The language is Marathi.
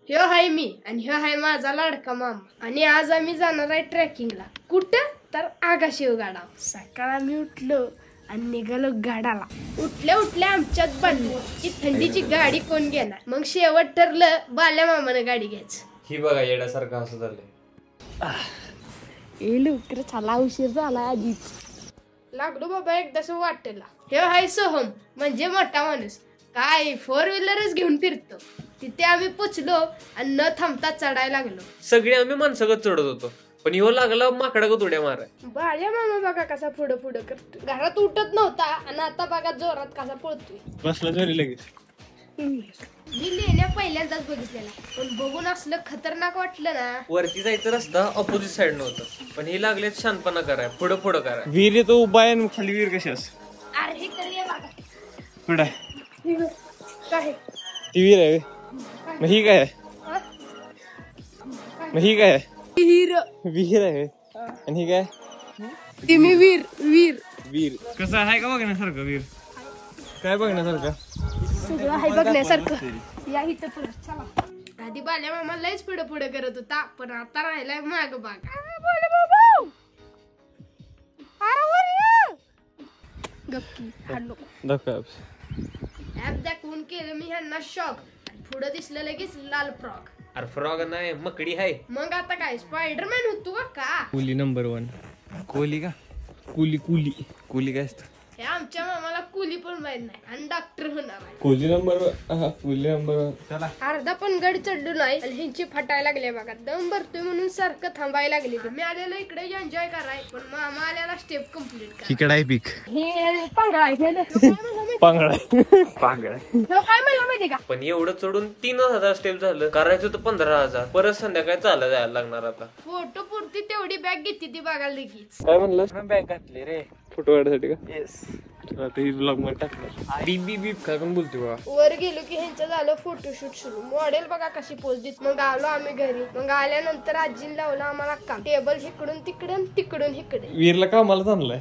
ह्यो हाय मी आणि ह्यो हाय माझा लाडका मामा आणि आज आम्ही जाणार आहे ट्रेकिंगला. कुठं तर आगाशिवगाडा. सकाळ आम्ही उठलो आणि निघालो गाडाला. उठल्या आमच्यात बनलो की थंडीची गाडी कोण घेणार. मग शेवट ठरलं बाल्या मामानं गाडी घ्यायचं. ही बघा येण्यासारखं असं झालंय. लवकर चला, उशीर झाला आधीच. लागलो बाबा एकदाच वाटेला. हे हाय सोहम म्हणजे मोठा माणूस. काय 4 व्हीलरच घेऊन फिरतो. तिथे आम्ही पोचलो आणि न थांबता चढायला लागलो. सगळे आम्ही माणसागत चढत होतो पण ह्यो लागला माकडागत उड्या माराय. बाळ्या मामा बघा कसा पुढं करतो. घरात उठत नव्हता आणि आता बघा जोरात कसा पळतोय. बसला जोरी लगेच. मी लेण्या पहिल्यांदाच बघितलेला पण बघून असलं खतरनाक वाटलं ना. वरती जायचं रस्ता ऑपोजिट साइड नव्हतं पण हे लागले शांतपणा कराय पुढं कराय. विहीर येतो उभा आहे खाली विहीर कशी असं. अरे हे करूया बघा. पुढे काय ती विहीर आहे. मग ही काय आहे. मग ही काय आहे. विहीर आहे आणि ही काय. तुम्ही वीर कसं आहे का बघण्यासारखं विहीर. काय बघण्यासारखं. सगळं आहे बघण्यासारखं. या इथं पुढे चला. आधी बाल्या मामा लयच पुढे करत होता पण आता राहिलाय माग बाग. गप्पी हॅलो ऍप दाखवून केलं मी ह्यांना शॉक. पुढे दिसलं लगेच लाल फ्रॉक. अरे फ्रॉग नाही मकडी आहे. मग आता काय स्पायडरमॅन होतो का. कुली नंबर 1. कोली का कुली काय असतं. हे आमच्या मामाला कुली पण माहित नाही आणि डॉक्टर होणार आहे. कुली नंबर चला. अर्धा पण गड चढलो नाही आणि ह्यांची फटायला लागले बघा. दम भरतोय म्हणून सारखं थांबायला लागले. मी आलेलो इकडे एन्जॉय कराय पण मामा आलेला स्टेप कम्प्लीट करा. इकडे आहे पीक. हे पांगळा आहे. पांगळा काय म्हणलं माहिती का. पण एवढं चढून 3000 स्टेप झालं. करायचं होतं 15000. परत संध्याकाळी चालत जायला लागणार आता. फोटो पुरती तेवढी बॅग घेतली ती बघा लगेच. काय म्हणलं. बॅग घातली रे फोटो काढायसाठी का. येस ब्लॉग मध्ये टाकणार. बीप काय पण बोलते बघा. वर गेलो की ह्यांचं झालं फोटोशूट सुरू. मॉडेल बघा कशी पोच देत. मग आलो आम्ही घरी. मग आल्यानंतर आजीने लावलं आम्हाला काम. टेबल इकडून तिकडे. वीरला कामाला चांगलाय.